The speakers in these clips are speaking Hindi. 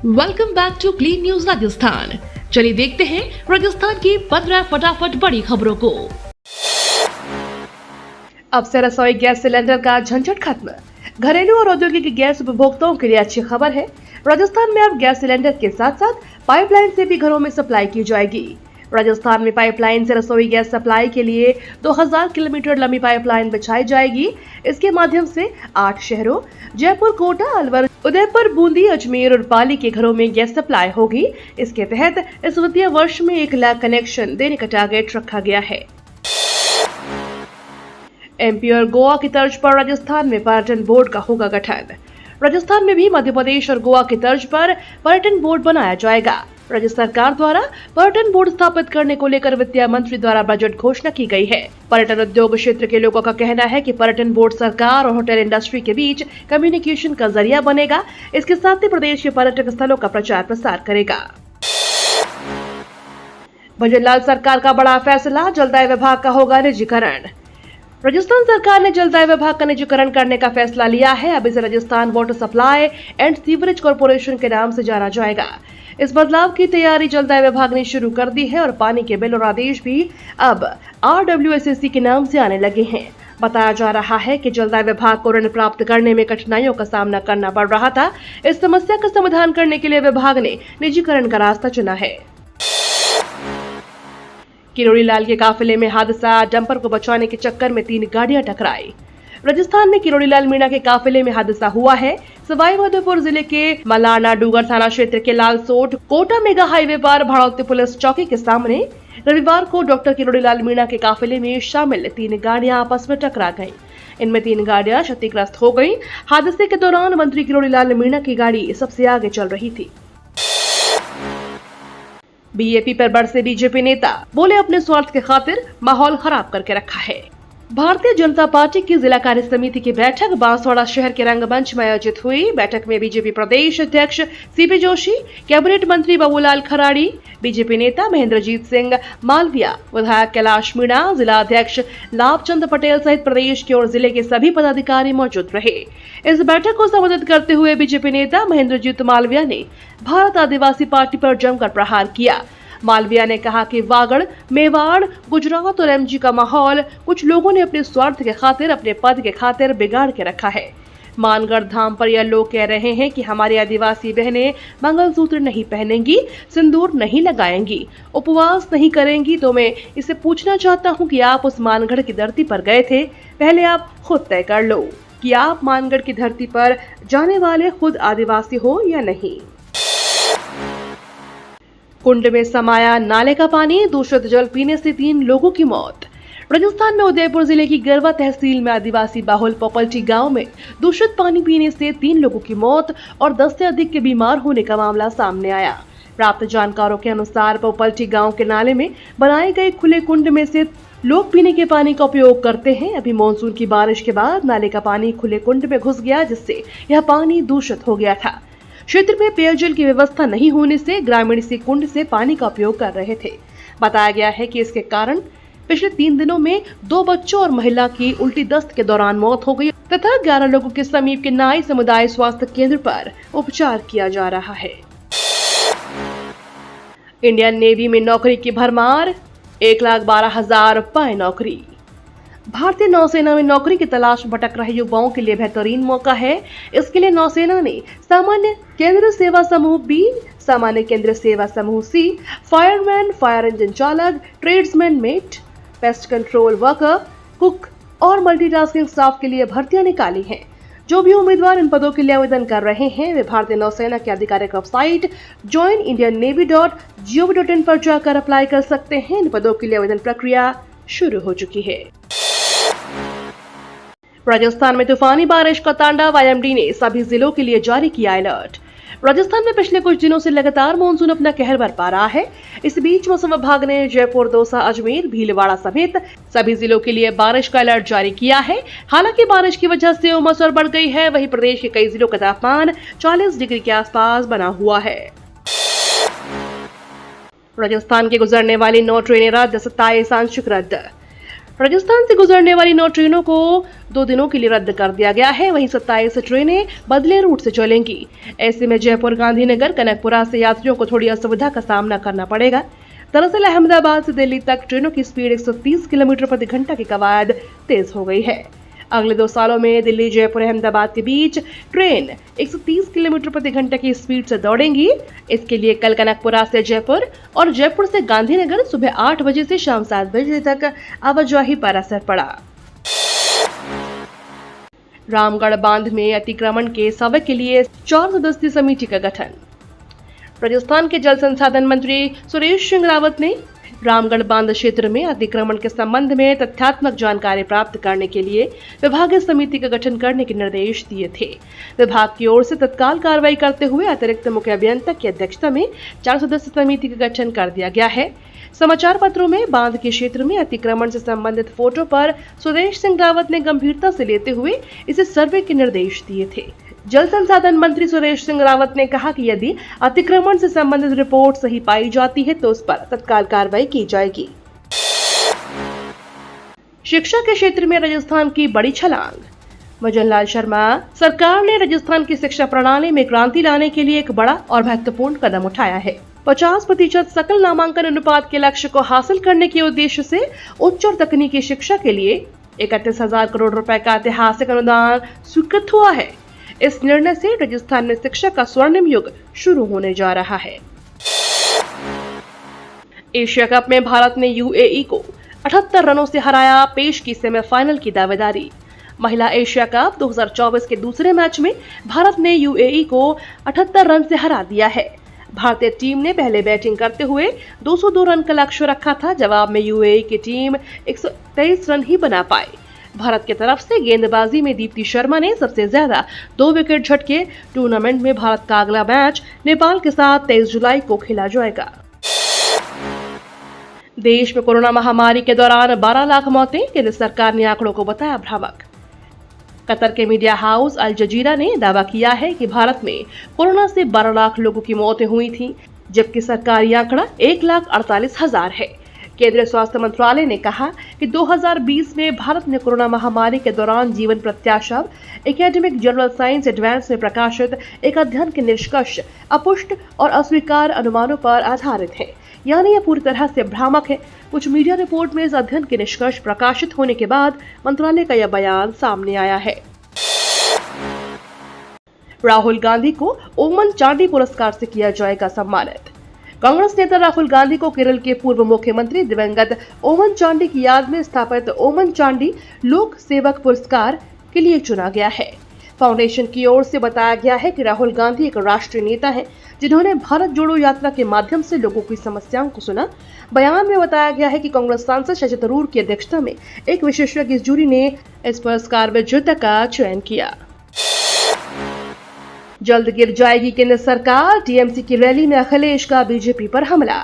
Welcome back to clean news Rajasthan. चलिए देखते हैं राजस्थान की 15 फटाफट बड़ी खबरों को। अब से रसोई गैस सिलेंडर का झंझट खत्म। घरेलू और औद्योगिक गैस उपभोक्ताओं के लिए अच्छी खबर है। राजस्थान में अब गैस सिलेंडर के साथ साथ पाइपलाइन से भी घरों में सप्लाई की जाएगी। राजस्थान में पाइपलाइन से रसोई गैस सप्लाई के लिए 2000 किलोमीटर लंबी पाइपलाइन बिछाई जाएगी। इसके माध्यम से 8 शहरों जयपुर, कोटा, अलवर, उदयपुर, बूंदी, अजमेर और पाली के घरों में गैस सप्लाई होगी। इसके तहत इस वित्तीय वर्ष में 1 लाख कनेक्शन देने का टारगेट रखा गया है। एमपी और गोवा की तर्ज पर राजस्थान में पर्यटन बोर्ड का होगा गठन। राजस्थान में भी मध्य प्रदेश और गोवा की तर्ज पर पर्यटन बोर्ड बनाया जाएगा। राज्य सरकार द्वारा पर्यटन बोर्ड स्थापित करने को लेकर वित्त मंत्री द्वारा बजट घोषणा की गई है। पर्यटन उद्योग क्षेत्र के लोगों का कहना है कि पर्यटन बोर्ड सरकार और होटल इंडस्ट्री के बीच कम्युनिकेशन का जरिया बनेगा। इसके साथ ही प्रदेश के पर्यटक स्थलों का प्रचार प्रसार करेगा। भजनलाल सरकार का बड़ा फैसला, जलदाय विभाग का होगा निजीकरण। राजस्थान सरकार ने जलदाय विभाग का निजीकरण करने का फैसला लिया है। अब इसे Rajasthan water supply and sewerage corporation के नाम से जाना जाएगा। इस बदलाव की तैयारी जलदाय विभाग ने शुरू कर दी है और पानी के बिल और आदेश भी अब RWSAC के नाम से आने लगे हैं। बताया जा रहा है कि जलदाय विभाग को ऋण प्राप्त करने में कठिनाइयों का सामना करना पड़ रहा था। इस समस्या का समाधान करने के लिए विभाग ने निजीकरण का रास्ता चुना है। किरोड़ी लाल के काफिले में हादसा, डंपर को बचाने के चक्कर में 3 गाड़ियां टकराई। राजस्थान में किरोड़ी लाल मीणा के काफिले में हादसा हुआ है। सवाई माधोपुर जिले के मलाना डूगर थाना क्षेत्र के लालसोट कोटा मेगा हाईवे पर भाड़ौती पुलिस चौकी के सामने रविवार को डॉक्टर किरोड़ी लाल मीणा के काफिले में शामिल 3 गाड़ियां आपस में टकरा गईं। इनमें 3 गाड़ियां क्षतिग्रस्त हो गईं। हादसे के दौरान मंत्री किरोड़ी लाल मीणा की गाड़ी सबसे आगे चल रही थी। बीजेपी पर बरसे बीजेपी नेता, बोले अपने स्वार्थ के खातिर माहौल खराब करके रखा है। भारतीय जनता पार्टी की जिला कार्य समिति की बैठक बांसवाड़ा शहर के रंगमंच में आयोजित हुई। बैठक में बीजेपी प्रदेश अध्यक्ष CP जोशी, कैबिनेट मंत्री बाबूलाल खराड़ी, बीजेपी नेता महेंद्रजीत सिंह मालविया, विधायक कैलाश मीणा, जिला अध्यक्ष लाभचंद पटेल सहित प्रदेश के और जिले के सभी पदाधिकारी मौजूद रहे। इस बैठक को संबोधित करते हुए बीजेपी नेता महेंद्रजीत मालविया ने भारत आदिवासी पार्टी पर जमकर प्रहार किया। मालविया ने कहा कि वागड़, मेवाड़, गुजरात और MG का माहौल कुछ लोगों ने अपने स्वार्थ के खातिर, अपने पद के खातिर बिगाड़ के रखा है। मानगढ़ धाम पर यह लोग कह रहे हैं कि हमारी आदिवासी बहनें मंगलसूत्र नहीं पहनेंगी, सिंदूर नहीं लगाएंगी, उपवास नहीं करेंगी। तो मैं इसे पूछना चाहता हूं कि आप उस मानगढ़ की धरती पर गए थे? पहले आप खुद तय कर लो कि आप मानगढ़ की धरती पर जाने वाले खुद आदिवासी हो या नहीं। कुंड में समाया नाले का पानी, दूषित जल पीने से 3 लोगों की मौत। राजस्थान में उदयपुर जिले की गरवा तहसील में आदिवासी बाहुल पोपल्टी गांव में दूषित पानी पीने से 3 लोगों की मौत और 10 से अधिक के बीमार होने का मामला सामने आया। प्राप्त जानकारों के अनुसार पोपल्टी गांव के नाले में बनाए गए खुले कुंड में से लोग पीने के पानी का उपयोग करते हैं। अभी मानसून की बारिश के बाद नाले का पानी खुले कुंड में घुस गया, जिससे यह पानी दूषित हो गया था। क्षेत्र में पेयजल की व्यवस्था नहीं होने से ग्रामीण इसी कुंड से पानी का उपयोग कर रहे थे। बताया गया है कि इसके कारण पिछले 3 दिनों में 2 बच्चों और महिला की उल्टी दस्त के दौरान मौत हो गई तथा 11 लोगों के समीप के नाई समुदाय स्वास्थ्य केंद्र पर उपचार किया जा रहा है। इंडियन नेवी में नौकरी की भरमार, 1,12,000 पाए नौकरी। भारतीय नौसेना में नौकरी की तलाश में भटक रहे युवाओं के लिए बेहतरीन मौका है। इसके लिए नौसेना ने सामान्य केंद्र सेवा समूह B, सामान्य केंद्र सेवा समूह C, फायरमैन, फायर इंजन चालक, tradesman met, pest control worker, cook और मल्टीटास्किंग स्टाफ के लिए भर्तियां निकाली हैं। जो भी उम्मीदवार इन पदों के लिए आवेदन कर रहे हैं वे भारतीय नौसेना की आधिकारिक वेबसाइट joinindiannavy.gov.in पर जाकर अप्लाई कर सकते हैं। इन पदों के लिए आवेदन प्रक्रिया शुरू हो चुकी है। राजस्थान में तूफानी बारिश का तांडव, IMD ने सभी जिलों के लिए जारी किया अलर्ट। राजस्थान में पिछले कुछ दिनों से लगातार मानसून अपना कहर बरपा रहा है। इस बीच मौसम विभाग ने जयपुर, दौसा, अजमेर, भीलवाड़ा समेत सभी जिलों के लिए बारिश का अलर्ट जारी किया है। हालांकि बारिश की वजह से उमस और बढ़ गई है। वहीं प्रदेश के कई जिलों का तापमान 40 डिग्री के आसपास बना हुआ है। राजस्थान के गुजरने वाली 9 ट्रेनें रद्द, 27 आंशिक रद्द। राजस्थान से गुजरने वाली 9 ट्रेनों को 2 दिनों के लिए रद्द कर दिया गया है। वहीं 27 ट्रेनें बदले रूट से चलेंगी। ऐसे में जयपुर, गांधीनगर, कनकपुरा से यात्रियों को थोड़ी असुविधा का सामना करना पड़ेगा। दरअसल अहमदाबाद से दिल्ली तक ट्रेनों की स्पीड 130 किलोमीटर प्रति घंटा की कवायद तेज हो गई है। अगले 2 सालों में दिल्ली, जयपुर, अहमदाबाद के बीच ट्रेन 130 किलोमीटर प्रति घंटा की स्पीड से दौड़ेंगी। इसके लिए कल कनकपुरा से जयपुर और जयपुर से गांधीनगर सुबह 8 बजे से शाम 7 बजे तक आवाजाही पर असर पड़ा। रामगढ़ बांध में अतिक्रमण के सर्वे के लिए 4 सदस्यीय समिति का गठन। राजस्थान के जल संसाधन मंत्री सुरेश सिंह रावत ने रामगढ़ बांध क्षेत्र में अतिक्रमण के संबंध में तथ्यात्मक जानकारी प्राप्त करने के लिए विभागीय समिति का गठन करने के निर्देश दिए थे। विभाग की ओर से तत्काल कार्रवाई करते हुए अतिरिक्त मुख्य अभियंता की अध्यक्षता में 4 सदस्यीय समिति का गठन कर दिया गया है। समाचार पत्रों में बांध के क्षेत्र में अतिक्रमण से संबंधित फोटो पर सुरेश सिंह रावत ने गंभीरता से लेते हुए इसे सर्वे के निर्देश दिए थे। जल संसाधन मंत्री सुरेश सिंह रावत ने कहा कि यदि अतिक्रमण से संबंधित रिपोर्ट सही पाई जाती है तो उस पर तत्काल कार्रवाई की जाएगी। शिक्षा के क्षेत्र में राजस्थान की बड़ी छलांग। मजन लाल शर्मा सरकार ने राजस्थान की शिक्षा प्रणाली में क्रांति लाने के लिए एक बड़ा और महत्वपूर्ण कदम उठाया है। 50% सकल नामांकन अनुपात के लक्ष्य को हासिल करने के उद्देश्य से उच्च और तकनीकी शिक्षा के लिए 31,000 करोड़ रुपए का ऐतिहासिक अनुदान स्वीकृत हुआ है। इस निर्णय से राजस्थान में शिक्षा का स्वर्णिम युग शुरू होने जा रहा है। एशिया कप में भारत ने यूएई को 78 रनों से हराया, पेश की सेमीफाइनल की दावेदारी। महिला एशिया कप 2024 के दूसरे मैच में भारत ने यूएई को 78 रन से हरा दिया है। भारतीय टीम ने पहले बैटिंग करते हुए 202 रन का लक्ष्य रखा था। जवाब में यूएई की टीम 123 रन ही बना पाई। भारत की तरफ से गेंदबाजी में दीप्ति शर्मा ने सबसे ज्यादा 2 विकेट झटके। टूर्नामेंट में भारत का अगला मैच नेपाल के साथ 23 जुलाई को खेला जाएगा। देश में कोरोना महामारी के दौरान 12 लाख मौतें, केंद्र सरकार ने आंकड़ों को बताया भ्रामक। कतर के मीडिया हाउस अल जजीरा ने दावा किया है कि भारत में कोरोना से 12 लाख लोगों की मौतें हुई थी, जबकि सरकारी आंकड़ा 1,48,000 है। केंद्रीय स्वास्थ्य मंत्रालय ने कहा कि 2020 में भारत ने कोरोना महामारी के दौरान जीवन प्रत्याशा एकेडमिक जर्नल साइंस एडवांस में प्रकाशित एक अध्ययन के निष्कर्ष अपुष्ट और अस्वीकार अनुमानों पर आधारित है, यानी यह पूरी तरह से भ्रामक है। कुछ मीडिया रिपोर्ट में इस अध्ययन के निष्कर्ष प्रकाशित होने के बाद मंत्रालय का यह बयान सामने आया है। राहुल गांधी को ओमन चांडी पुरस्कार से किया जाएगा सम्मानित। कांग्रेस नेता राहुल गांधी को केरल के पूर्व मुख्यमंत्री दिवंगत ओमन चांडी की याद में स्थापित ओमन चांडी लोक सेवक पुरस्कार के लिए चुना गया है। फाउंडेशन की ओर से बताया गया है कि राहुल गांधी एक राष्ट्रीय नेता हैं, जिन्होंने भारत जोड़ो यात्रा के माध्यम से लोगों की समस्याओं को सुना। बयान में बताया गया है कि कांग्रेस सांसद शशि थरूर की अध्यक्षता में एक विशेषज्ञ जूरी ने इस पुरस्कार विजेता का चयन किया। जल्द गिर जाएगी केंद्र सरकार, टीएमसी की रैली में अखिलेश का बीजेपी पर हमला।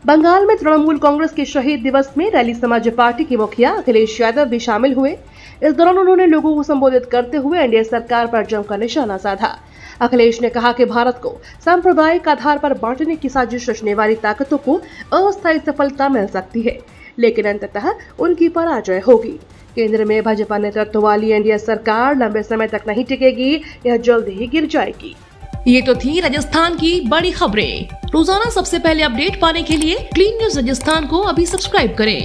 बंगाल में तृणमूल कांग्रेस के शहीद दिवस में रैली समाज पार्टी के मुखिया अखिलेश यादव भी शामिल हुए। इस दौरान उन्होंने लोगों को संबोधित करते हुए एनडीए सरकार पर जमकर निशाना साधा। अखिलेश ने कहा कि भारत को सांप्रदायिक आधार पर बांटने की साजिश रचने वाली ताकतों को अस्थायी सफलता मिल सकती है, लेकिन अंततः उनकी पराजय होगी। केंद्र में भाजपा नेतृत्व वाली एनडीए सरकार लंबे समय तक नहीं टिकेगी, यह जल्द ही गिर जाएगी। ये तो थी राजस्थान की बड़ी खबरें। रोजाना सबसे पहले अपडेट पाने के लिए क्लीन न्यूज राजस्थान को अभी सब्सक्राइब करें।